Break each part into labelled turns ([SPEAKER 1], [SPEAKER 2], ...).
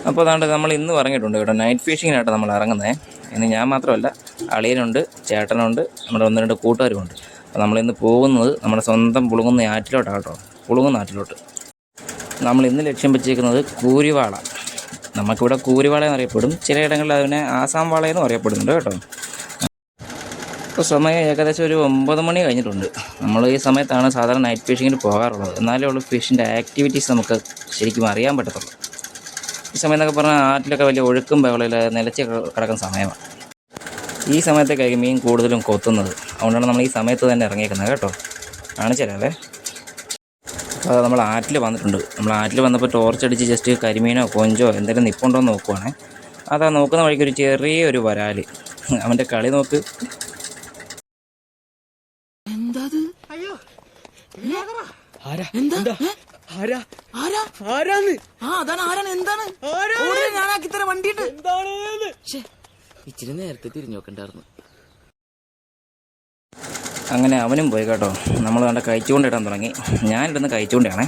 [SPEAKER 1] അപ്പോൾ അതാണ്ട് നമ്മൾ ഇന്ന് ഇറങ്ങിയിട്ടുണ്ട് കേട്ടോ. നൈറ്റ് ഫിഷിങ്ങിനായിട്ട് നമ്മൾ ഇറങ്ങുന്നത്. ഇന്ന് ഞാൻ മാത്രമല്ല, അളിയനുണ്ട്, ചേട്ടനുണ്ട്, നമ്മുടെ 1-2 കൂട്ടുകാരുമുണ്ട്. അപ്പോൾ നമ്മളിന്ന് പോകുന്നത് നമ്മുടെ സ്വന്തം പുളുങ്ങുന്ന ആറ്റിലോട്ടാണ് കേട്ടോ. പുളുങ്ങുന്ന ആറ്റിലോട്ട് നമ്മൾ ഇന്ന് ലക്ഷ്യം വെച്ചേക്കുന്നത് കൂരിവാള. നമുക്കിവിടെ കൂരിവാള എന്നറിയപ്പെടും, ചിലയിടങ്ങളിൽ അതിനെ ആസാം വാളയെന്നും അറിയപ്പെടുന്നുണ്ട് കേട്ടോ. ഇപ്പോൾ സമയം ഏകദേശം ഒരു 9 മണി കഴിഞ്ഞിട്ടുണ്ട്. നമ്മൾ ഈ സമയത്താണ് സാധാരണ നൈറ്റ് ഫിഷിങ്ങിന് പോകാറുള്ളത്. എന്നാലേ ഉള്ളൂ ഫിഷിൻ്റെ ആക്ടിവിറ്റീസ് നമുക്ക് ശരിക്കും അറിയാൻ പറ്റത്തുള്ളൂ. ഈ സമയം എന്നൊക്കെ പറഞ്ഞാൽ ആറ്റിലൊക്കെ വലിയ ഒഴുക്കും ബഹളയിൽ നിലച്ച് കിടക്കുന്ന സമയമാണ്. ഈ സമയത്തേക്കായിരിക്കും മീൻ കൂടുതലും കൊത്തുന്നത്. അതുകൊണ്ടാണ് നമ്മൾ ഈ സമയത്ത് തന്നെ ഇറങ്ങിയേക്കുന്നത് കേട്ടോ. കാണിച്ചു തരാവേ. അപ്പോൾ നമ്മൾ ആറ്റിൽ വന്നിട്ടുണ്ട്. നമ്മൾ ആറ്റിൽ വന്നപ്പോൾ ടോർച്ച് അടിച്ച് ജസ്റ്റ് കരിമീനോ കൊഞ്ചോ എന്തെങ്കിലും നിപ്പുണ്ടോ എന്ന് നോക്കുവാണേ. അതാ നോക്കുന്ന വഴിക്ക് ഒരു ചെറിയൊരു വരാൽ. അവൻ്റെ കളി നോക്ക്.
[SPEAKER 2] ഇച്ചിരി നേരത്തെ തിരിഞ്ഞു നോക്കണ്ടായിരുന്നു.
[SPEAKER 1] അങ്ങനെ അവനും പോയി കേട്ടോ. നമ്മൾ കണ്ട കഴിച്ചുകൊണ്ടിടാൻ തുടങ്ങി. ഞാനിടുന്നത് കഴിച്ചുകൊണ്ടാണേ,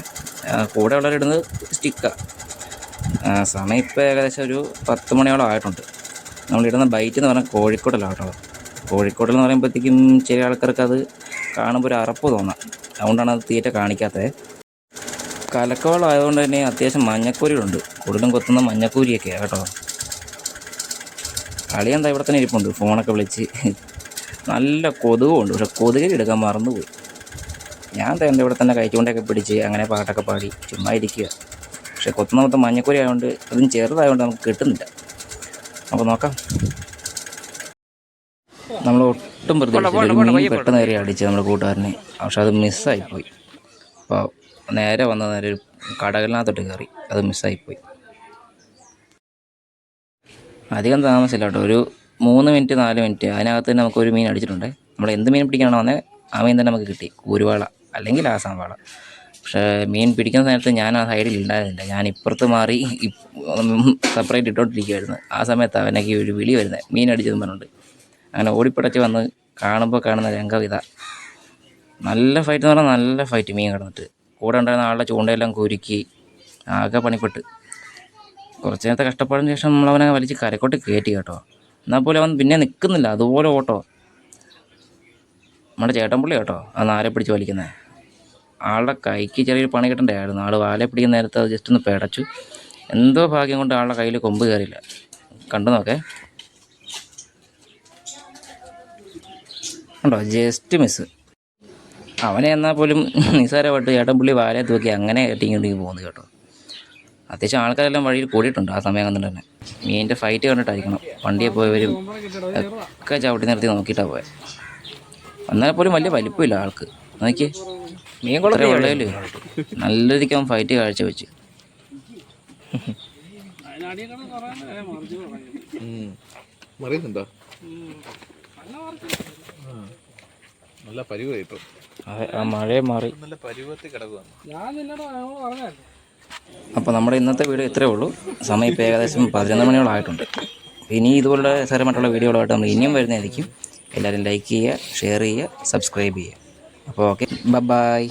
[SPEAKER 1] കൂടെ ഉള്ളവരിടുന്നത് സ്റ്റിക്കാണ്. സമയം ഇപ്പോൾ ഏകദേശം ഒരു 10 മണിയോളം ആയിട്ടുണ്ട്. നമ്മളിടുന്ന ബൈറ്റ് എന്ന് പറഞ്ഞാൽ കോഴിക്കോടലാണ് കേട്ടോ. കോഴിക്കോടെന്ന് എന്ന് പറയുമ്പോഴത്തേക്കും ചില ആൾക്കാർക്ക് അത് കാണുമ്പോൾ ഒരു അറപ്പ് തോന്നാം. അതുകൊണ്ടാണ് അത് തീറ്റ കാണിക്കാത്തത്. കലക്കവളമായതുകൊണ്ട് തന്നെ അത്യാവശ്യം മഞ്ഞക്കൂരിയുണ്ട്. കൂടുതലും കൊത്തുന്ന മഞ്ഞക്കൂരിയൊക്കെയാണ് കേട്ടോ. കളിയെന്താ ഇവിടെ തന്നെ ഇരിപ്പുണ്ട്, ഫോണൊക്കെ വിളിച്ച്. നല്ല കൊതുകുണ്ട്, പക്ഷെ കൊതുകിൽ എടുക്കാൻ മറന്നുപോയി. ഞാൻ തന്നെ ഇവിടെ തന്നെ കഴിച്ചുകൊണ്ടൊക്കെ പിടിച്ച് അങ്ങനെ പാട്ടൊക്കെ പാടി ചുമ്മാ ഇരിക്കുക. പക്ഷെ കൊത്തുന്ന മൊത്തം മഞ്ഞക്കൂരി ആയതുകൊണ്ട് അതും ചെറുതായതുകൊണ്ട് നമുക്ക് കിട്ടുന്നില്ല. അപ്പോൾ നോക്കാം. നമ്മൾ ഒട്ടും പ്രതീക്ഷിച്ചില്ല പെട്ടെന്ന് കയറി അടിച്ച് നമ്മുടെ കൂട്ടുകാരനെ. പക്ഷെ അത് മിസ്സായിപ്പോയി. അപ്പോൾ നേരെ വന്ന നേരെ ഒരു കടകളിനകത്തോട്ട് കയറി, അത് മിസ്സായിപ്പോയി. അധികം താമസിച്ചില്ല കേട്ടോ. ഒരു 3 മിനിറ്റ് 4 മിനിറ്റ് അതിനകത്ത് തന്നെ നമുക്കൊരു മീൻ അടിച്ചിട്ടുണ്ട്. നമ്മൾ എന്ത് മീൻ പിടിക്കാനാണോ വന്നത് ആ മീൻ തന്നെ നമുക്ക് കിട്ടി. കൂരുവാള അല്ലെങ്കിൽ ആസാം വാള. പക്ഷേ മീൻ പിടിക്കുന്ന നേരത്ത് ഞാൻ ആ സൈഡിൽ ഉണ്ടായിരുന്നില്ല. ഞാൻ ഇപ്പുറത്ത് മാറി സെപ്പറേറ്റ് ഇട്ടോണ്ടിരിക്കുമായിരുന്നു. ആ സമയത്ത് അവനൊക്കെ ഒരു വിളി വരുന്നത്, മീൻ അടിച്ചതെന്ന് പറഞ്ഞുകൊണ്ട്. അങ്ങനെ ഓടിപ്പടച്ച് വന്ന് കാണുമ്പോൾ കാണുന്ന രംഗം ഇതാ. നല്ല ഫൈറ്റ് എന്ന് പറഞ്ഞാൽ നല്ല ഫൈറ്റ്. മീൻ കിടന്നിട്ട് കൂടെ ഉണ്ടായിരുന്ന ആളുടെ ചൂണ്ടയെല്ലാം കുരുക്കി ആകെ പണിപ്പെട്ട്. കുറച്ച് നേരത്തെ കഷ്ടപ്പാടിന് ശേഷം നമ്മളവനെ വലിച്ച് കരക്കോട്ട് കയറ്റി കേട്ടോ. എന്നാൽ പോലും അവൻ പിന്നെ നിൽക്കുന്നില്ല, അതുപോലെ ഓട്ടോ. നമ്മുടെ ചേട്ടൻപുള്ളി കേട്ടോ ആ നാരെ പിടിച്ച് വലിക്കുന്നത്. ആളുടെ കൈക്ക് ചെറിയൊരു പണി കിട്ടണ്ടായിരുന്നു. ആൾ വാലെ പിടിക്കുന്ന നേരത്തെ അത് ജസ്റ്റ് ഒന്ന് പിടച്ചു. എന്തോ ഭാഗ്യം കൊണ്ട് ആളുടെ കയ്യിൽ കൊമ്പ് കയറിയില്ല. കണ്ടു നോക്കേ, ഉണ്ടോ, ജസ്റ്റ് മിസ്. അവനെ എന്നാൽ പോലും നിസ്സാരമായിട്ട് ചേട്ടൻപുള്ളി വാലെ തൂക്കി അങ്ങനെ കെട്ടിങ്ങോട്ടേക്ക് പോകുന്നു കേട്ടോ. അത്യാവശ്യം ആൾക്കാരെല്ലാം വഴിയിൽ കൂടിയിട്ടുണ്ട് ആ സമയം കണ്ടിട്ട് തന്നെ. മീനിൻ്റെ ഫൈറ്റ് കണ്ടിട്ടായിരിക്കണം വണ്ടിയെ പോയവരും ഒക്കെ ചവിട്ടി നിർത്തി നോക്കിയിട്ടാണ് പോയത്. എന്നാൽ പോലും വലിയ വലിപ്പമില്ല ആൾക്ക്. നോക്കി മീൻ കുളത്തിൽ ഉള്ളതിൽ നല്ല രീതിക്ക് അവൻ ഫൈറ്റ് കാഴ്ച വെച്ച്.
[SPEAKER 3] നല്ല പരിവായി ഇപ്പം.
[SPEAKER 1] അതെ, ആ മഴയെ മാറി
[SPEAKER 3] നല്ല പരുവത്തിൽ കിടക്കുകയാണ്.
[SPEAKER 1] അപ്പോൾ നമ്മുടെ ഇന്നത്തെ വീഡിയോ ഇത്രയേ ഉള്ളൂ. സമയം ഇപ്പോൾ ഏകദേശം 11 മണിയോളം ആയിട്ടുണ്ട്. ഇനി ഇതുപോലുള്ള രസകരമായിട്ടുള്ള വീഡിയോകളായിട്ട് നമ്മൾ ഇനിയും വരുന്നതായിരിക്കും. എല്ലാവരും ലൈക്ക് ചെയ്യുക, ഷെയർ ചെയ്യുക, സബ്സ്ക്രൈബ് ചെയ്യുക. അപ്പോൾ ഓക്കെ, ബൈ.